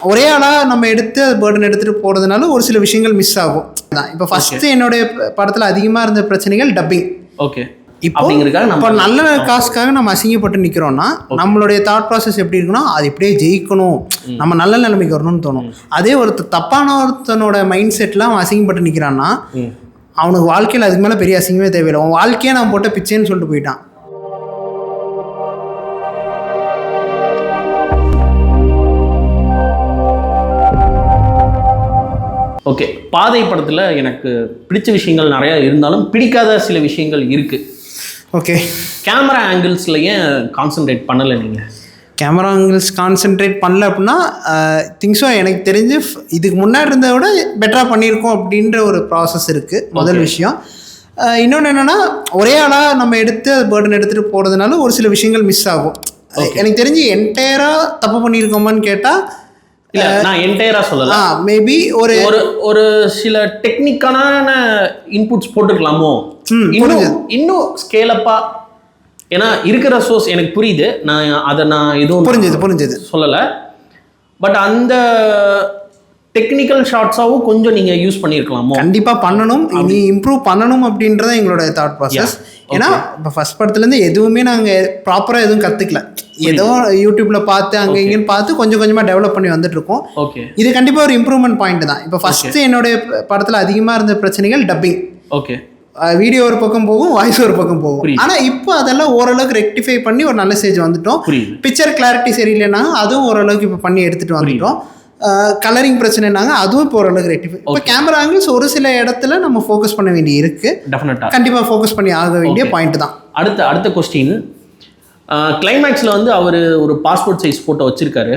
ஒரே ஆளாக நம்ம எடுத்து அது பேர்டன் எடுத்துகிட்டு போகிறதுனால ஒரு சில விஷயங்கள் மிஸ் ஆகும் தான். இப்போ ஃபஸ்ட்டு என்னுடைய படத்தில் அதிகமாக இருந்த பிரச்சனைகள் டப்பிங். ஓகே. இப்போ நல்ல காசுக்காக நம்ம அசிங்கப்பட்டு நிற்கிறோம்னா நம்மளுடைய தாட் ப்ராசஸ் எப்படி இருக்குன்னா அது இப்படியே ஜெயிக்கணும், நம்ம நல்ல நிலைமைக்கு வரணும்னு தோணும். அதே தப்பான ஒருத்தனோட மைண்ட் செட்டில் அவன் அசிங்கப்பட்டு நிற்கிறான்னா அவனுக்கு வாழ்க்கையில் அதுக்கு மேலே பெரிய அசிங்கமே தேவையில்லை. அவன் வாழ்க்கையே நான் போட்ட பிச்சைன்னு சொல்லிட்டு போயிட்டான். ஓகே. பாதை படத்தில் எனக்கு பிடிச்ச விஷயங்கள் நிறையா இருந்தாலும் பிடிக்காத சில விஷயங்கள் இருக்குது. ஓகே. கேமரா ஆங்கிள்ஸில் ஏன் கான்சன்ட்ரேட் பண்ணலை நீங்கள்? கேமரா ஆங்கிள்ஸ் கான்சென்ட்ரேட் பண்ணல அப்படின்னா திங்ஸோ எனக்கு தெரிஞ்சு இதுக்கு முன்னாடி இருந்ததை விட பெட்டராக பண்ணியிருக்கோம் அப்படின்ற ஒரு ப்ராசஸ் இருக்குது. முதல் விஷயம். இன்னொன்று என்னென்னா ஒரே ஆளாக நம்ம எடுத்து அது பேர்டன் எடுத்துகிட்டு போகிறதுனால ஒரு சில விஷயங்கள் மிஸ் ஆகும். எனக்கு தெரிஞ்சு என்டையராக தப்பு பண்ணியிருக்கோமான்னு கேட்டால் இல்ல, நான் என்டையரா சொல்லல. மேபி ஒரு சில டெக்னிக்கான இன்புட்ஸ் போட்டுக்கலாமோ, இன்னும் ஸ்கேல் அப்பா. ஏன்னா இருக்கிற சோர்ஸ் எனக்கு புரியுது, நான் எதுவும் புரிஞ்சது சொல்லலை. பட் அந்த டெக்னிக்கல் ஷார்ட்ஸாகவும் கொஞ்சம் நீங்கள் யூஸ் பண்ணியிருக்கலாமோ? கண்டிப்பாக பண்ணணும், இனி இம்ப்ரூவ் பண்ணணும் அப்படின்றத எங்களோட தாட் ப்ராசஸ். ஏன்னா இப்போ ஃபஸ்ட் படத்துலேருந்து எதுவுமே நாங்கள் ப்ராப்பராக எதுவும் கற்றுக்கல. ஏதோ யூடியூப்பில் பார்த்து அங்கே இங்கேன்னு பார்த்து கொஞ்சம் கொஞ்சமாக டெவலப் பண்ணி வந்துட்டுருக்கோம். ஓகே. இது கண்டிப்பாக ஒரு இம்ப்ரூவ்மெண்ட் பாயிண்ட் தான். இப்போ ஃபஸ்ட்டு என்னுடைய படத்தில் அதிகமாக இருந்த பிரச்சனைகள் டப்பிங். ஓகே. வீடியோ ஒரு பக்கம் போகும், வாய்ஸ் ஒரு பக்கம் போகும். ஆனால் இப்போ அதெல்லாம் ஓரளவுக்கு ரெக்டிஃபை பண்ணி ஒரு நல்ல ஸ்டேஜ் வந்துட்டோம். பிக்சர் கிளாரிட்டி சரியில்லைன்னா அதுவும் ஓரளவுக்கு இப்போ பண்ணி எடுத்துகிட்டு வந்துட்டோம். கலரிங் பிரச்சனைனாங்க அதுவும் இப்போ ஓரளவுக்கு ரெக்டிஃபை. இப்போ கேமரா ஆங்கிள்ஸ் ஒரு சில இடத்துல நம்ம ஃபோக்கஸ் பண்ண வேண்டி இருக்கு. டெஃபினட்டாக கண்டிப்பாக ஃபோக்கஸ் பண்ணி ஆக வேண்டிய பாயிண்ட் தான். அடுத்த கொஸ்டின், கிளைமேக்ஸில் வந்து அவர் ஒரு பாஸ்போர்ட் சைஸ் ஃபோட்டோ வச்சிருக்காரு.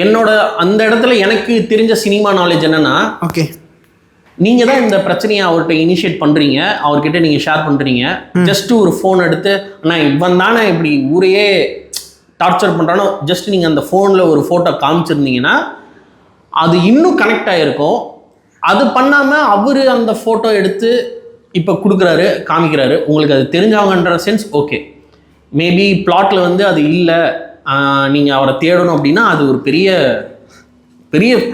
என்னோட அந்த இடத்துல எனக்கு தெரிஞ்ச சினிமா நாலேஜ் என்னன்னா, ஓகே, நீங்கள் தான் இந்த பிரச்சனையை அவர்கிட்ட இனிஷியேட் பண்ணுறீங்க, அவர்கிட்ட நீங்கள் ஷேர் பண்ணுறீங்க. ஜஸ்ட்டு ஒரு ஃபோன் எடுத்து நான் இவன் தானே இப்படி ஊரையே டார்ச்சர் பண்ணுறானோ, ஜஸ்ட் நீங்கள் அந்த ஃபோனில் ஒரு ஃபோட்டோ காமிச்சிருந்தீங்கன்னா அது இன்னும் கனெக்ட் ஆகிருக்கும். அது பண்ணாமல் அவர் அந்த ஃபோட்டோ எடுத்து இப்போ கொடுக்குறாரு, காமிக்கிறாரு. உங்களுக்கு அது தெரிஞ்சவங்கன்ற சென்ஸ் ஓகே. மேபி பிளாட்டில் வந்து அது இல்லை, நீங்கள் அவரை தேடணும் அப்படின்னா அது ஒரு பெரிய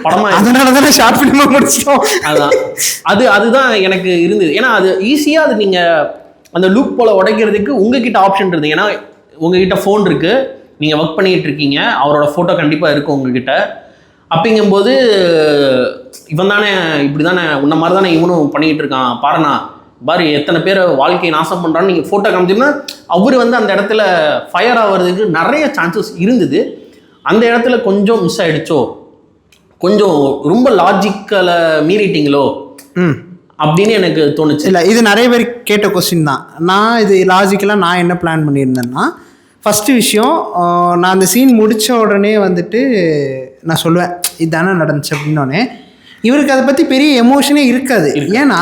படமாக, அதனால தானே ஷார்ட் ஃபிலிமாக முடிச்சிட்டோம். அதுதான் எனக்கு இருந்தது. ஏன்னா அது ஈஸியாக அது நீங்கள் அந்த லூப் போல் உடைக்கிறதுக்கு உங்ககிட்ட ஆப்ஷன் இருந்தது. ஏன்னா உங்ககிட்ட ஃபோன் இருக்குது, நீங்கள் ஒர்க் பண்ணிகிட்டு இருக்கீங்க, அவரோட ஃபோட்டோ கண்டிப்பாக இருக்கும் உங்ககிட்ட. அப்படிங்கும்போது இவன் தானே இப்படி தானே உன்ன மாதிரி தானே இவனும் பண்ணிக்கிட்டு இருக்கான் பாருண்ணா, பாரு எத்தனை பேர் வாழ்க்கையை நாசம் பண்ணுறான்னு நீங்கள் ஃபோட்டோ காமிச்சிங்கன்னா அவர் வந்து அந்த இடத்துல ஃபயர் ஆகிறதுக்கு நிறைய சான்சஸ் இருந்தது. அந்த இடத்துல கொஞ்சம் மிஸ் ஆகிடுச்சோ, கொஞ்சம் ரொம்ப லாஜிக்கலை மீறிட்டீங்களோ அப்படின்னு எனக்கு தோணுச்சு. இல்லை, இது நிறைய பேர் கேட்ட கொஸ்டின் தான். நான் இது லாஜிக்கலாக நான் என்ன பிளான் பண்ணியிருந்தேன்னா, ஃபஸ்ட்டு விஷயம், நான் அந்த சீன் முடித்த உடனே வந்துட்டு நான் சொல்லுவேன் இதுதானே நடந்துச்சு அப்படின்னோடனே இவருக்கு அதை பற்றி பெரிய எமோஷனே இருக்காது. ஏன்னா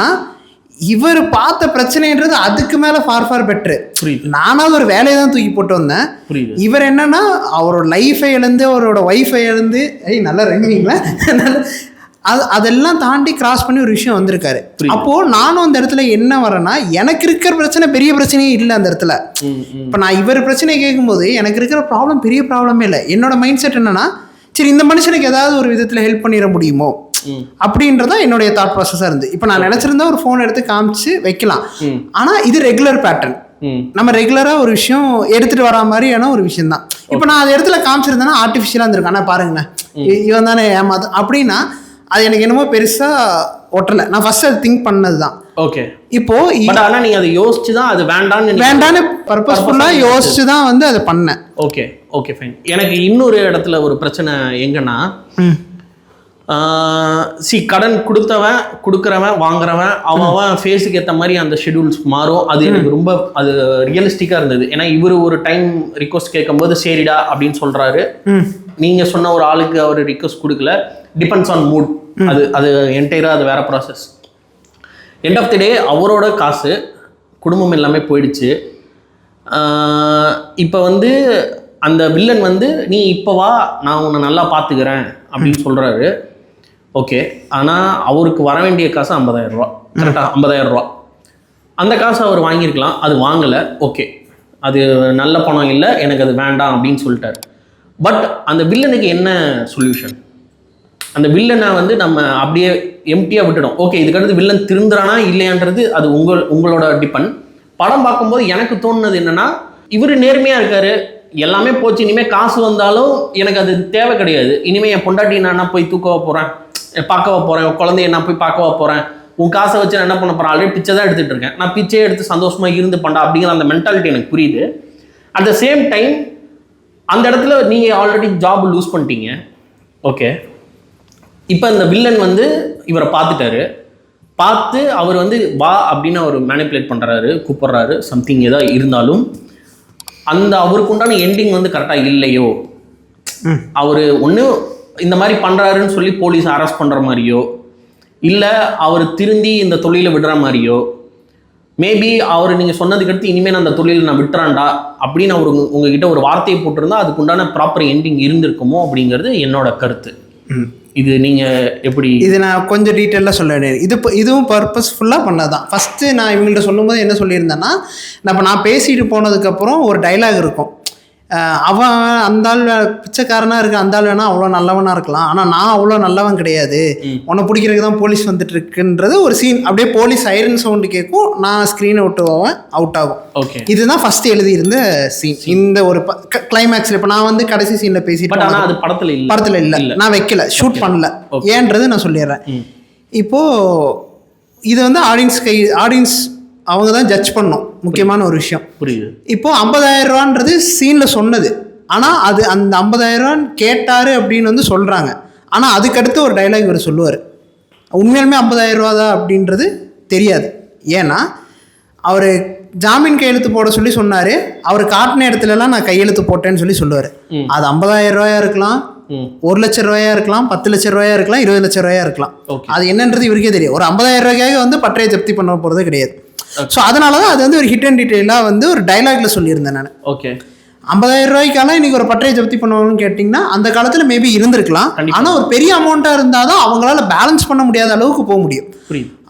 இவர் பார்த்த பிரச்சனைன்றது அதுக்கு மேலே ஃபார் பெட்ரு. நானாவது ஒரு வேலையை தான் தூக்கி போட்டு வந்தேன். இவர் என்னன்னா அவரோட லைஃபை இழந்து அவரோட ஒய்ஃபை இழந்து நல்லா ரன்னிங்களா அதெல்லாம் தாண்டி கிராஸ் பண்ணி ஒரு விஷயம் வந்திருக்காரு. அப்போது நானும் அந்த இடத்துல என்ன வரேன்னா, எனக்கு இருக்கிற பிரச்சனை பெரிய பிரச்சனையே இல்லை அந்த இடத்துல. இப்போ நான் இவர் பிரச்சனையை கேட்கும்போது எனக்கு இருக்கிற ப்ராப்ளம் பெரிய ப்ராப்ளமே இல்லை. என்னோட மைண்ட் செட் என்னன்னா, சரி இந்த மனுஷனுக்கு ஏதாவது ஒரு விதத்தில் ஹெல்ப் பண்ணிட முடியுமோ அப்படின்றதான் என்னுடைய தாட் ப்ராசஸாக இருந்து. இப்போ நான் நினச்சிருந்தா ஒரு ஃபோன் எடுத்து காமிச்சு வைக்கலாம். ஆனால் இது ரெகுலர் பேட்டர்ன், நம்ம ரெகுலராக ஒரு விஷயம் எடுத்துகிட்டு வரா மாதிரியான ஒரு விஷயம் தான். இப்போ நான் அந்த இடத்துல காமிச்சிருந்தேன்னா ஆர்டிஃபிஷியலாக இருந்திருக்கேன். ஆனால் பாருங்கண்ணே இவன் தானே ஏமாது அப்படின்னா அது எனக்கு என்னமோ பெருசாக ஒட்டலை. நான் ஃபர்ஸ்ட் அது திங்க் பண்ணது தான். ஓகே. இப்போ ஆனால் நீங்கள் அதை யோசிச்சு தான் அது வேண்டான்னு பர்பஸ்ஃபுல்லாக யோசிச்சு தான் வந்து அதை பண்ணேன். Okay okay fine. எனக்கு இன்னொரு இடத்துல ஒரு பிரச்சனை எங்கன்னா, கடன் கொடுக்குறவன் வாங்குறவன் அவன் ஃபேஸுக்கு ஏற்ற மாதிரி அந்த ஷெடியூல்ஸ் மாறும். அது எனக்கு ரொம்ப அது ரியலிஸ்டிக்காக இருந்தது. ஏன்னா இவர் ஒரு டைம் ரிக்வஸ்ட் கேட்கும்போது சரிடா அப்படின்னு சொல்கிறாரு. நீங்கள் சொன்ன ஒரு ஆளுக்கு அவர் ரிக்வஸ்ட் கொடுக்கல. Depends on mood. அது என்டையராக அது வேறு ப்ராசஸ். எண்ட் ஆஃப் தி டே அவரோட காசு குடும்பம் எல்லாமே போயிடுச்சு. இப்போ வந்து அந்த வில்லன் வந்து நீ இப்போ வா நான் உன்னை நல்லா பார்த்துக்கிறேன் அப்படின்னு சொல்கிறாரு. ஓகே. ஆனால் அவருக்கு வர வேண்டிய காசு 50,000 ரூபா, கரெக்டாக 50,000 ரூபா. அந்த காசு அவர் வாங்கியிருக்கலாம், அது வாங்கலை. ஓகே, அது நல்ல பணம் இல்லை, எனக்கு அது வேண்டாம் அப்படின்னு சொல்லிட்டார். பட் அந்த வில்லனுக்கு என்ன சொல்யூஷன்? அந்த வில்லனை வந்து நம்ம அப்படியே எம்டியாக விட்டுடும். ஓகே, இதுக்கடுத்து வில்லன் திருந்துறானா இல்லையான்றது அது உங்களோட டிபெண்ட். படம் பார்க்கும்போது எனக்கு தோணுனது என்னன்னா, இவர் நேர்மையாக இருக்காரு, எல்லாமே போச்சு, இனிமேல் காசு வந்தாலும் எனக்கு அது தேவை கிடையாது. இனிமேல் என் பொண்டாட்டி நான் போய் தூக்கவா போகிறேன், பார்க்கவா போகிறேன், குழந்தைய நான் போய் பார்க்கவா போகிறேன், உன் காசை வச்சு நான் என்ன பண்ண போகிறேன், ஆல்ரெடி பிச்சை தான் எடுத்துகிட்டு இருக்கேன், நான் பிச்சையே எடுத்து சந்தோஷமாக இருந்து பண்ணா அப்படிங்கிற அந்த மென்டாலிட்டி எனக்கு புரியுது. அட் த சேம் டைம் அந்த இடத்துல நீங்கள் ஆல்ரெடி ஜாப் லூஸ் பண்ணிட்டீங்க. ஓகே, இப்போ இந்த வில்லன் வந்து இவரை பார்த்துட்டாரு, பார்த்து அவர் வந்து வா அப்படின்னு அவர் மேனிப்புலேட் பண்ணுறாரு, கூப்பிட்றாரு, சம்திங் ஏதாவது இருந்தாலும் அந்த அவருக்கு உண்டான எண்டிங் வந்து கரெக்டாக இல்லையோ, அவர் ஒன்று இந்த மாதிரி பண்ணுறாருன்னு சொல்லி போலீஸ் அரெஸ்ட் பண்ணுற மாதிரியோ, இல்லை அவர் திருந்தி இந்த தொழிலை விடுற மாதிரியோ, மேபி அவர் நீங்கள் சொன்னதுக்கு அடுத்து இனிமேல் நான் அந்த தொழிலை நான் விட்டுறான்டா அப்படின்னு அவர் உங்ககிட்ட ஒரு வார்த்தையை போட்டிருந்தா அதுக்குண்டான ப்ராப்பர் எண்டிங் இருந்திருக்குமோ அப்படிங்கிறது என்னோட கருத்து. இது நீங்கள் எப்படி? இது நான் கொஞ்சம் டீட்டெயிலாக சொல்ல வேண்டியது. இதுவும் பர்பஸ்ஃபுல்லாக பண்ணது தான். ஃபஸ்ட்டு நான் இவங்கள்ட்ட சொல்லும்போது என்ன சொல்லியிருந்தேன்னா, நான் பேசிட்டு போனதுக்கப்புறம் ஒரு டைலாக் இருக்கும், அவன் அந்த ஆள் பிச்சைக்காரனாக இருக்கு, அந்த ஆள் வேணா அவ்வளோ நல்லவனாக இருக்கலாம், ஆனால் நான் அவ்வளோ நல்லவன் கிடையாது, உன்னை பிடிக்கிறதுக்கு தான் போலீஸ் வந்துட்டு இருக்குன்றது ஒரு சீன். அப்படியே போலீஸ் சைரன் சவுண்டு கேட்கும், நான் ஸ்க்ரீனை விட்டு போவேன், அவுட் ஆகும். ஓகே, இதுதான் ஃபர்ஸ்ட் எழுதியிருந்த சீன். இந்த ஒரு கிளைமேக்ஸில் இப்போ நான் வந்து கடைசி சீனில் பேசிட்டு, ஆனால் அது படத்தில் இல்லை, நான் வைக்கல, ஷூட் பண்ணல, ஏன்றது நான் சொல்லிடுறேன். இப்போது இது வந்து ஆடியன்ஸ் அவங்க தான் ஜட்ஜ் பண்ணோம். முக்கியமான ஒரு விஷயம் புரியுது. இப்போ 50,000 ரூபான்றது சீனில் சொன்னது, ஆனால் அது அந்த 50,000 ரூபான்னு கேட்டார் அப்படின்னு வந்து சொல்கிறாங்க. ஆனால் அதுக்கடுத்து ஒரு டைலாக் இவர் சொல்லுவார், உண்மையாலுமே 50,000 ரூபா தான் அப்படின்றது தெரியாது. ஏன்னா அவர் ஜாமீன் கையெழுத்து போட சொல்லி சொன்னார், அவர் காட்டின இடத்துலலாம் நான் கையெழுத்து போட்டேன்னு சொல்லி சொல்லுவார். அது 50,000 ரூபாயா இருக்கலாம், 1 லட்சம் ரூபாயா இருக்கலாம், 10 லட்சம் ரூபாயா இருக்கலாம், 20 லட்சம் ரூபாயா இருக்கலாம். அது என்னன்றது இவருக்கே தெரியும். ஒரு 50,000 ரூபாய்க்காக வந்து பட்டறையை ஜப்தி பண்ண போகிறதே கிடையாது. ஸோ அதனால தான் அது வந்து ஒரு ஹிட் அண்ட் டீட்டெயிலாக வந்து ஒரு டைலாக்ல சொல்லியிருந்தேன் நான். ஓகே, 50,000 ரூபாய்க்கான இன்னைக்கு ஒரு பட்டறையை ஜப்தி பண்ணுவாங்கன்னு கேட்டிங்கன்னா அந்த காலத்தில் மேபி இருந்திருக்கலாம். ஆனால் ஒரு பெரிய அமௌண்ட்டாக இருந்தால் தான் அவங்களால பேலன்ஸ் பண்ண முடியாத அளவுக்கு போக முடியும்.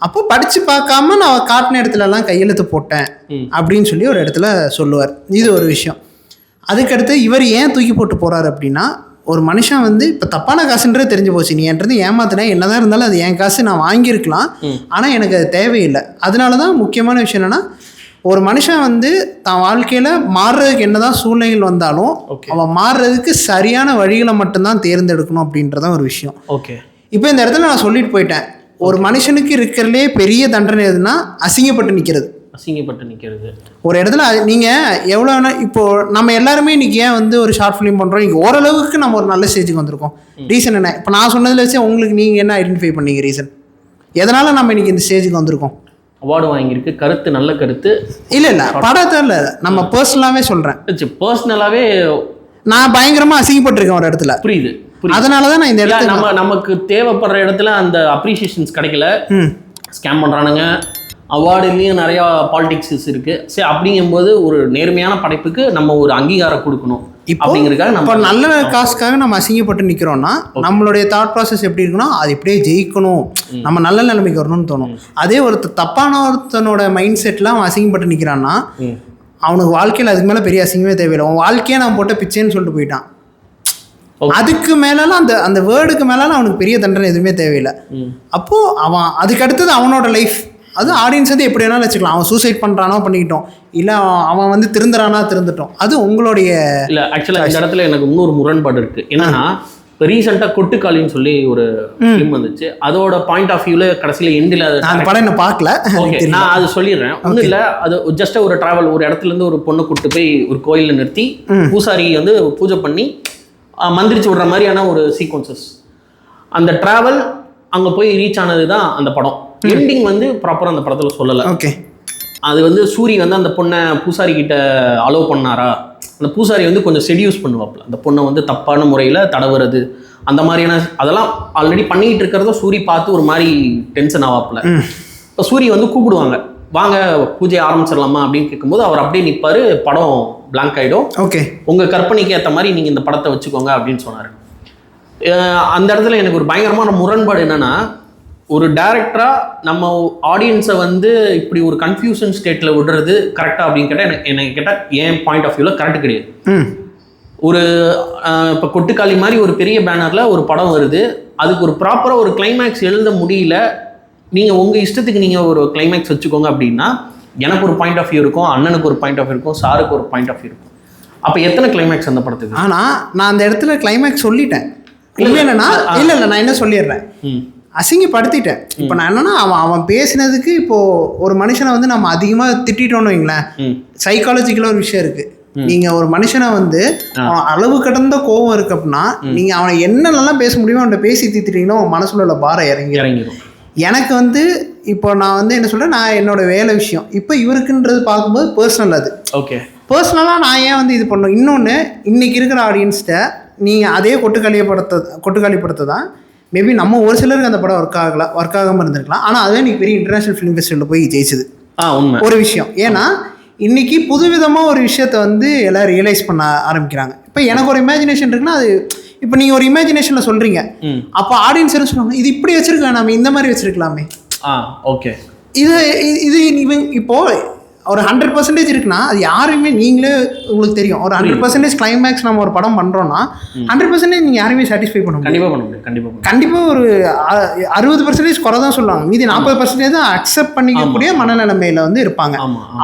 அப்போ படித்து பார்க்காம நான் காட்டின இடத்துலலாம் கையெழுத்து போட்டேன் அப்படின்னு சொல்லி ஒரு இடத்துல சொல்லுவார். இது ஒரு விஷயம். அதுக்கடுத்து இவர் ஏன் தூக்கி போட்டு போகிறாரு அப்படின்னா, ஒரு மனுஷன் வந்து இப்போ தப்பான காசுன்றது தெரிஞ்சு போச்சு, நீ என்றது ஏமாத்தினேன், என்னதான் இருந்தாலும் அது என் காசு, நான் வாங்கியிருக்கலாம், ஆனால் எனக்கு அது தேவையில்லை. அதனால தான் முக்கியமான விஷயம் என்னென்னா, ஒரு மனுஷன் வந்து தான் வாழ்க்கையில் மாறுறதுக்கு என்னதான் சூழ்நிலைகள் வந்தாலும் அவன் மாறுறதுக்கு சரியான வழிகளை மட்டும்தான் தேர்ந்தெடுக்கணும் அப்படின்றதான் ஒரு விஷயம். ஓகே, இப்போ இந்த இடத்துல நான் சொல்லிட்டு போயிட்டேன், ஒரு மனுஷனுக்கு இருக்கிறதுலே பெரிய தண்டனை எதுனா அசிங்கப்பட்டு நிற்கிறது. ஒரு இடத்துல நீங்கள் எவ்வளோ இப்போது நம்ம எல்லாருமே இன்றைக்கி ஏன் வந்து ஒரு ஷார்ட் ஃபிலிம் பண்ணுறோம், இன்றைக்கி ஓரளவுக்கு நம்ம ஒரு நல்ல ஸ்டேஜுக்கு வந்திருக்கோம். ரீசன் என்ன? இப்போ நான் சொன்னதில் வச்சு உங்களுக்கு நீங்கள் என்ன ஐடென்டிஃபை பண்ணீங்க ரீசன்? எதனால் நம்ம இன்றைக்கி இந்த ஸ்டேஜுக்கு வந்திருக்கோம்? அவார்டு வாங்கியிருக்கு, கருத்து நல்ல கருத்து. இல்லை படத்தை இல்லை, நம்ம பர்சனலாகவே சொல்கிறேன். பர்சனலாகவே நான் பயங்கரமாக அசிங்கப்பட்டிருக்கேன் ஒரு இடத்துல. புரியுது. அதனால தான் நான் இந்த இடத்துல நமக்கு தேவைப்படுற இடத்துல அந்த அப்ரிசியேஷன்ஸ் கிடைக்கல, ஸ்கேம் பண்ணுறானுங்க. அவார்டுலேயும் நிறையா பாலிடிக்ஸ் இருக்குது. சரி, அப்படிங்கும்போது ஒரு நேர்மையான படைப்புக்கு நம்ம ஒரு அங்கீகாரம் கொடுக்கணும். அப்படிங்கிறதுக்காக நம்ம நல்ல காசுக்காக நம்ம அசிங்கப்பட்டு நிற்கிறோம்னா நம்மளுடைய தாட் ப்ராசஸ் எப்படி இருக்குன்னா, அது இப்படியே ஜெயிக்கணும், நம்ம நல்ல நிலைமைக்கு வரணும்னு தோணும். அதே தப்பான ஒருத்தனோட மைண்ட் செட்டில் அவன் அசிங்கப்பட்டு நிற்கிறான்னா அவனுக்கு வாழ்க்கையில் அதுக்கு மேலே பெரிய அசிங்கமே தேவையில்லை. அவன் வாழ்க்கையே நான் போட்ட பிச்சைன்னு சொல்லிட்டு போயிட்டான். அதுக்கு மேலாம் அந்த வேர்டுக்கு மேலாம் அவனுக்கு பெரிய தண்டனை எதுவுமே தேவையில்லை. அப்போது அவன் அதுக்கு அடுத்தது அவனோட லைஃப், அது ஆடியன்ஸ் வந்து எப்படி வேணாலும் வச்சுக்கலாம். அவன் சூசைட் பண்ணுறானோ பண்ணிக்கிட்டோம், இல்லை அவன் வந்து திருந்துறானா திருந்துட்டோம், அது உங்களுடைய. இல்லை, ஆக்சுவலாக இந்த இடத்துல எனக்கு இன்னொரு முரண்பாடு இருக்குது. என்னன்னா, இப்போ ரீசெண்டாக கொட்டுக்காளின்னு சொல்லி ஒரு ஃபிலிம் வந்துச்சு. அதோட பாயிண்ட் ஆஃப் வியூவில் கடைசியில் எண்டில் அந்த படம் என்ன பார்க்கல. ஓகே, நான் அது சொல்லிடுறேன். ஒன்றும் இல்லை, அது ஜஸ்ட் ஒரு ட்ராவல், ஒரு இடத்துலேருந்து ஒரு பொண்ணு கூப்பிட்டு போய் ஒரு கோயிலில் நிறுத்தி பூசாரி வந்து பூஜை பண்ணி மந்திரிச்சு விடுற மாதிரியான ஒரு சீக்வன்சஸ். அந்த ட்ராவல் அங்கே போய் ரீச் ஆனது தான் அந்த படம். எண்டிங் வந்து ப்ராப்பராக அந்த படத்தில் சொல்லலை. ஓகே, அது வந்து சூரி வந்து அந்த பொண்ணை பூசாரி கிட்ட அலோவ் பண்ணாரா, அந்த பூசாரி வந்து கொஞ்சம் செடியூஸ் பண்ணுவாப்புல, அந்த பொண்ணை வந்து தப்பான முறையில் தடவுறது, அந்த மாதிரியான அதெல்லாம் ஆல்ரெடி பண்ணிக்கிட்டு இருக்கிறத சூரி பார்த்து ஒரு மாதிரி டென்ஷன் ஆவாப்புல. இப்போ சூரி வந்து கூப்பிடுவாங்க, வாங்க பூஜை ஆரம்பிச்சிடலாமா அப்படின்னு கேட்கும்போது அவர் அப்படியே நிற்பார், படம் பிளாங்க் ஆகிடும். ஓகே, உங்கள் கற்பனைக்கு ஏற்ற மாதிரி நீங்கள் இந்த படத்தை வச்சுக்கோங்க அப்படின்னு சொன்னார். அந்த இடத்துல எனக்கு ஒரு பயங்கரமான முரண்பாடு என்னென்னா, ஒரு டைரக்டராக நம்ம ஆடியன்ஸை வந்து இப்படி ஒரு கன்ஃபியூஷன் ஸ்டேட்டில் விடுறது கரெக்டாக அப்படின்னு கேட்டால் எனக்கு கேட்டால் என் பாயிண்ட் ஆஃப் வியூவில் கரெக்ட் கிடையாது. ஒரு இப்போ கொட்டுக்காளி மாதிரி ஒரு பெரிய பேனரில் ஒரு படம் வருது, அதுக்கு ஒரு ப்ராப்பராக ஒரு கிளைமேக்ஸ் எழுத முடியல, நீங்கள் உங்கள் இஷ்டத்துக்கு நீங்கள் ஒரு கிளைமேக்ஸ் வச்சுக்கோங்க அப்படின்னா, எனக்கு ஒரு பாயிண்ட் ஆஃப் வியூ இருக்கும், அண்ணனுக்கு ஒரு பாயிண்ட் ஆஃப் வியூ இருக்கும், சாருக்கு ஒரு பாயிண்ட் ஆஃப் வியூ இருக்கும். அப்போ எத்தனை கிளைமேக்ஸ் அந்த படத்துக்கு? ஆனால் நான் அந்த இடத்துல கிளைமேக்ஸ் சொல்லிட்டேன். இல்லைன்னா இல்லை நான் என்ன சொல்லிடுறேன், அசிங்கப்படுத்திட்டேன். இப்போ நான் என்னன்னா அவன் பேசினதுக்கு இப்போது ஒரு மனுஷனை வந்து நம்ம அதிகமாக திட்டோன்னு வைங்களேன், சைக்காலஜிக்கலாக ஒரு விஷயம் இருக்குது. நீங்கள் ஒரு மனுஷனை வந்து அவன் அளவு கடந்த கோபம் இருக்கு அப்படின்னா நீங்கள் அவனை என்னென்னலாம் பேச முடியுமோ அவன்கிட்ட பேசி தீர்த்துட்டீங்கன்னா அவன் மனசுல உள்ள பாரம் இறங்கிடும். எனக்கு வந்து இப்போ நான் வந்து என்ன சொல்கிறேன், நான் என்னோட வேலை விஷயம் இப்போ இவருக்குன்றது பார்க்கும்போது பர்சனல், அது ஓகே பர்சனலாக நான் ஏன் வந்து இது பண்ணணும். இன்னொன்று, இன்றைக்கி இருக்கிற ஆடியன்ஸ்கிட்ட நீங்கள் அதே கொட்டுக்காளி படத்தை தான் மேபி நம்ம ஒரு சிலருக்கு அந்த படம் ஒர்க் ஆகாமல் இருந்திருக்கலாம். ஆனால் அதுவே இன்றைக்கி பெரிய இன்டர்நேஷ்னல் ஃபிலிம் ஃபெஸ்டிவலில் போய் ஜெயிச்சது ஒரு விஷயம். ஏன்னா இன்றைக்கி புதுவிதமாக ஒரு விஷயத்த வந்து எல்லோரும் ரியலைஸ் பண்ண ஆரம்பிக்கிறாங்க. இப்போ எனக்கு ஒரு இமேஜினேஷன் இருக்குன்னா, அது இப்போ நீங்கள் ஒரு இமேஜினேஷனில் சொல்கிறீங்க, அப்போ ஆடியன்ஸ் என்ன சொல்லுவாங்க, இது இப்படி வச்சுருக்கேன், நம்ம இந்த மாதிரி வச்சுருக்கலாமே. ஓகே, இது இப்போது ஒரு 100% இருக்குன்னா அது யாருமே, நீங்களே உங்களுக்கு தெரியும், ஒரு 100% கிளைமேக்ஸ் நம்ம ஒரு படம் பண்ணுறோன்னா 100% நீங்கள் யாருமே சாட்டிஸ்ஃபை பண்ண முடியும். கண்டிப்பாக ஒரு 60% குறை தான் சொல்லுவாங்க, மீதி 40% தான் அக்செப்ட் பண்ணிக்கக்கூடிய மனநிலைமையில் வந்து இருப்பாங்க.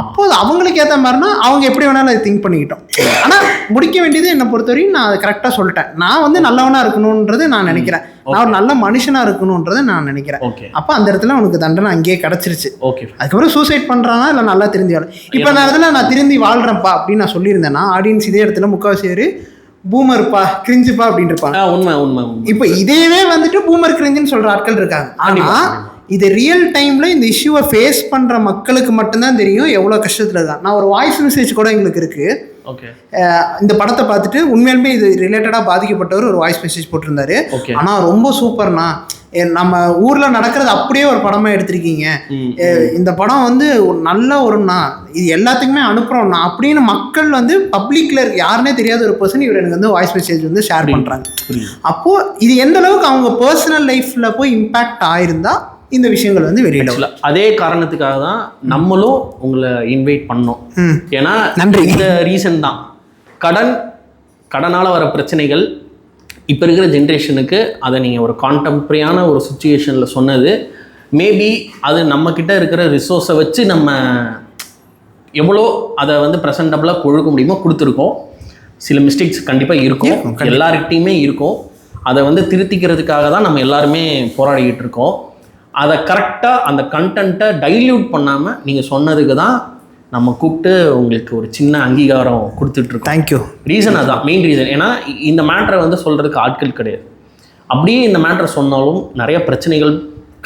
அப்போது அவங்களுக்கு ஏற்ற மாதிரினா அவங்க எப்படி வேணாலும் அதை திங்க் பண்ணிக்கிட்டோம். ஆனால் முடிக்க வேண்டியது என்னை பொறுத்தவரைக்கும் நான் அதை கரெக்டாக சொல்லிட்டேன். நான் வந்து நல்லவனாக இருக்கணுன்றது நான் நினைக்கிறேன், நான் ஒரு நல்ல மனுஷனாக இருக்கணுன்றதை நான் நினைக்கிறேன். அப்போ அந்த இடத்துல உனக்கு தண்டனை அங்கேயே கிடச்சிருச்சு. அதுக்கப்புறம் சூசைட் பண்ணுறாங்க இல்லை நல்லா திருந்தி வாழ. இப்போ அந்த இடத்துல நான் திருந்தி வாழ்கிறேன்ப்பா அப்படின்னு நான் சொல்லியிருந்தேன்னா ஆடியன்ஸ் இதே இடத்துல முக்கால்வாசி பேர் பூமர்ப்பா கிரிஞ்சுப்பா அப்படின்னு இருப்பாங்க. உண்மை. இப்போ இதையவே வந்துட்டு பூமர் கிரிஞ்சுன்னு சொல்கிற ஆட்கள் இருக்காங்க. ஆனால் இது ரியல் டைமில் இந்த இஷ்யூவை ஃபேஸ் பண்ணுற மக்களுக்கு மட்டும்தான் தெரியும் எவ்வளோ கஷ்டத்தில் இருக்கான். நான் ஒரு வாய்ஸ் மெசேஜ் கூட எங்களுக்கு இருக்குது. இந்த படத்தை பார்த்துட்டு உண்மையிலுமே இது ரிலேட்டடாக பாதிக்கப்பட்டவர் ஒரு வாய்ஸ் மெசேஜ் போட்டிருந்தாரு. ஆனால் ரொம்ப சூப்பர்ண்ணா, நம்ம ஊரில் நடக்கிறது அப்படியே ஒரு படமாக எடுத்திருக்கீங்க, இந்த படம் வந்து நல்ல ஒருண்ணா, இது எல்லாத்துக்குமே அனுப்புகிறோம்ண்ணா அப்படின்னு மக்கள் வந்து பப்ளிக்கில் இருக்கு யாருன்னே தெரியாத ஒரு பர்சன் இவர் எனக்கு வந்து வாய்ஸ் மெசேஜ் வந்து ஷேர் பண்ணுறாங்க. அப்போது இது எந்த அளவுக்கு அவங்க பர்சனல் லைஃப்பில் போய் இம்பேக்ட் ஆயிருந்தா இந்த விஷயங்கள் வந்து வெளியில. அதே காரணத்துக்காக தான் நம்மளும் உங்களை இன்வைட் பண்ணோம். ஏன்னா நன்றி, இந்த ரீசன் தான். கடனால் வர பிரச்சனைகள் இப்போ இருக்கிற ஜென்ரேஷனுக்கு அதை நீங்கள் ஒரு கான்டெம்பரரியான ஒரு சுச்சுவேஷனில் சொன்னது, மேபி அது நம்மக்கிட்ட இருக்கிற ரிசோர்ஸை வச்சு நம்ம எவ்வளோ அதை வந்து ப்ரெசன்டபுளாக கொடுக்க முடியுமோ கொடுத்துருக்கோம். சில மிஸ்டேக்ஸ் கண்டிப்பாக இருக்கும், எல்லாருக்கிட்டையுமே இருக்கும். அதை வந்து திருத்திக்கிறதுக்காக தான் நம்ம எல்லாருமே போராடிக்கிட்டு இருக்கோம். அதை கரெக்டாக அந்த கண்டென்ட்டை டைல்யூட் பண்ணாமல் நீங்கள் சொன்னதுக்கு தான் நம்ம கூப்பிட்டு உங்களுக்கு ஒரு சின்ன அங்கீகாரம் கொடுத்துட்ருக்கோம். தேங்க்யூ. ரீசன் அதுதான், மெயின் ரீசன். ஏன்னா இந்த மேட்ரை வந்து சொல்கிறதுக்கு ஆட்கள் கிடையாது. அப்படியே இந்த மேட்ரை சொன்னாலும் நிறைய பிரச்சனைகள்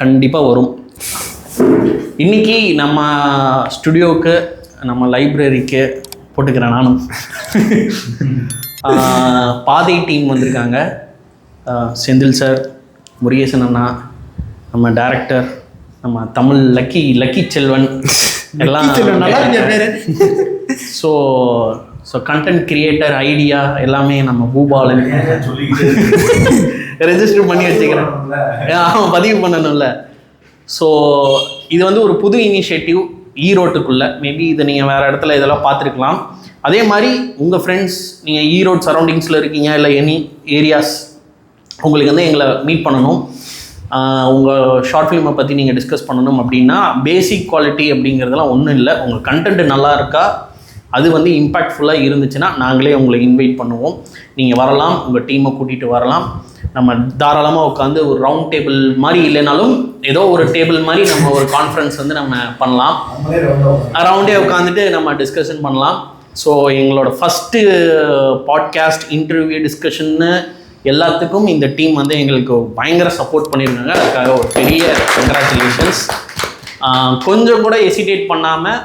கண்டிப்பாக வரும். இன்றைக்கி நம்ம ஸ்டுடியோவுக்கு, நம்ம லைப்ரரிக்கு போட்டுக்கிறேன் நானும் பாதை டீம் வந்திருக்காங்க. செந்தில் சார், முருகேசன் அண்ணா, நம்ம டைரக்டர், நம்ம தமிழ் லக்கி செல்வன் எல்லாம். ஸோ கண்டென்ட் கிரியேட்டர் ஐடியா எல்லாமே நம்ம பூபாலன் ரெஜிஸ்டர் பண்ணி வச்சுக்கிறேன், பதிவு பண்ணணும்ல. ஸோ இது வந்து ஒரு புது இனிஷியேட்டிவ் ஈரோட்டுக்குள்ளே. மேபி இதை நீங்கள் வேறு இடத்துல இதெல்லாம் பார்த்துருக்கலாம். அதே மாதிரி உங்கள் ஃப்ரெண்ட்ஸ், நீங்கள் ஈரோடு சரௌண்டிங்ஸில் இருக்கீங்க, இல்லை எனி ஏரியாஸ் உங்களுக்கு வந்து எங்களை மீட் பண்ணணும், உங்கள் ஷார்ட் ஃபிலிமை பற்றி நீங்கள் டிஸ்கஸ் பண்ணணும் அப்படின்னா, பேசிக் குவாலிட்டி அப்படிங்கிறதுலாம் ஒன்றும் இல்லை. உங்கள் கண்டென்ட் நல்லா இருக்கா, அது வந்து இம்பேக்ட்ஃபுல்லாக இருந்துச்சுன்னா நாங்களே உங்களை இன்வைட் பண்ணுவோம். நீங்கள் வரலாம், உங்கள் டீமை கூட்டிகிட்டு வரலாம். நம்ம தாராளமாக உட்காந்து ஒரு ரவுண்ட் டேபிள் மாதிரி இல்லைனாலும் ஏதோ ஒரு டேபிள் மாதிரி நம்ம ஒரு கான்ஃபரன்ஸ் வந்து நம்ம பண்ணலாம். ரவுண்டே உட்காந்துட்டு நம்ம டிஸ்கஷன் பண்ணலாம். ஸோ எங்களோட ஃபஸ்ட்டு பாட்காஸ்ட் இன்டர்வியூ டிஸ்கஷன்னு எல்லாத்துக்கும் இந்த டீம் வந்து எங்களுக்கு பயங்கர சப்போர்ட் பண்ணியிருக்காங்க. அதுக்காக ஒரு பெரிய கங்க்ராச்சுலேஷன்ஸ். கொஞ்சம் கூட எசிடேட் பண்ணாமல்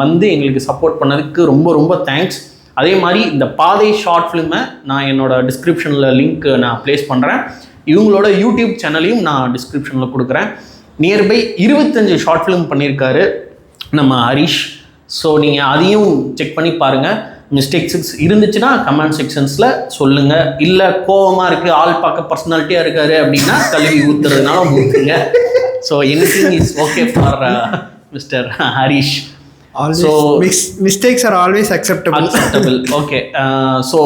வந்து எங்களுக்கு சப்போர்ட் பண்ணதுக்கு ரொம்ப ரொம்ப தேங்க்ஸ். அதே மாதிரி இந்த பாதை ஷார்ட் ஃபிலிமை நான் என்னோடய டிஸ்கிரிப்ஷனில் லிங்க் நான் ப்ளேஸ் பண்ணுறேன். இவங்களோட யூடியூப் சேனலையும் நான் டிஸ்கிரிப்ஷனில் கொடுக்குறேன். நியர்பை 25 ஷார்ட் ஃபிலிம் பண்ணியிருக்காரு நம்ம ஹரிஷ். ஸோ நீங்கள் அதையும் செக் பண்ணி பாருங்கள். மிஸ்டேக்ஸ் இருந்துச்சுன்னா கமெண்ட் செக்ஷன்ஸில் சொல்லுங்கள். இல்லை கோவமாக இருக்குது, ஆள் பார்க்க பர்சனாலிட்டியாக இருக்காரு அப்படின்னா கழுவி ஊற்றுறதுனால ஊற்றுங்க. So anything is okay for mister Harish. So mistakes are always acceptable. Okay, so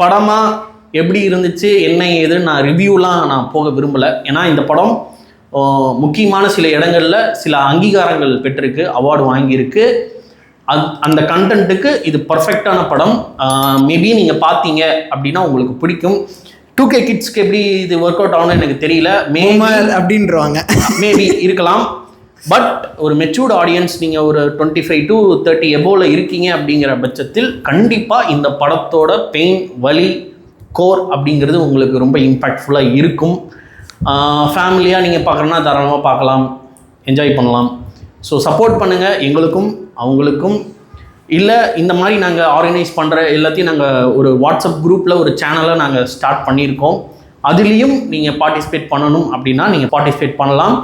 படமாக எப்படி இருந்துச்சு என்ன ஏதுன்னு நான் ரிவ்யூலாம் நான் போக விரும்பலை. ஏன்னா இந்த படம் முக்கியமான சில இடங்களில் சில அங்கீகாரங்கள் பெற்றிருக்கு, அவார்டு வாங்கியிருக்கு. அந்த கண்டென்ட்டுக்கு இது பர்ஃபெக்டான படம். மேபி நீங்கள் பார்த்தீங்க அப்படின்னா உங்களுக்கு பிடிக்கும். 2K கிட்ஸ்க்கு எப்படி இது ஒர்க் அவுட் ஆகணும்னு எனக்கு தெரியல, அப்படின்றவாங்க மேபி இருக்கலாம். பட் ஒரு மெச்சூர்டு ஆடியன்ஸ், நீங்கள் ஒரு 25 to 30 எபோவில் இருக்கீங்க அப்படிங்கிற பட்சத்தில் கண்டிப்பாக இந்த படத்தோட பெயின், வலி, கோர் அப்படிங்கிறது உங்களுக்கு ரொம்ப இம்பேக்ட்ஃபுல்லாக இருக்கும். ஃபேமிலியாக நீங்கள் பார்க்குறோன்னா தாராளமாக பார்க்கலாம், என்ஜாய் பண்ணலாம். ஸோ சப்போர்ட் பண்ணுங்கள் எங்களுக்கும் அவங்களுக்கும். இல்லை இந்த மாதிரி நாங்கள் ஆர்கனைஸ் பண்ணுற எல்லாத்தையும் நாங்கள் ஒரு வாட்ஸ்அப் குரூப்பில் ஒரு சேனலை நாங்கள் ஸ்டார்ட் பண்ணியிருக்கோம். அதுலேயும் நீங்கள் பார்ட்டிசிபேட் பண்ணணும் அப்படின்னா நீங்கள் பார்ட்டிசிபேட் பண்ணலாம்.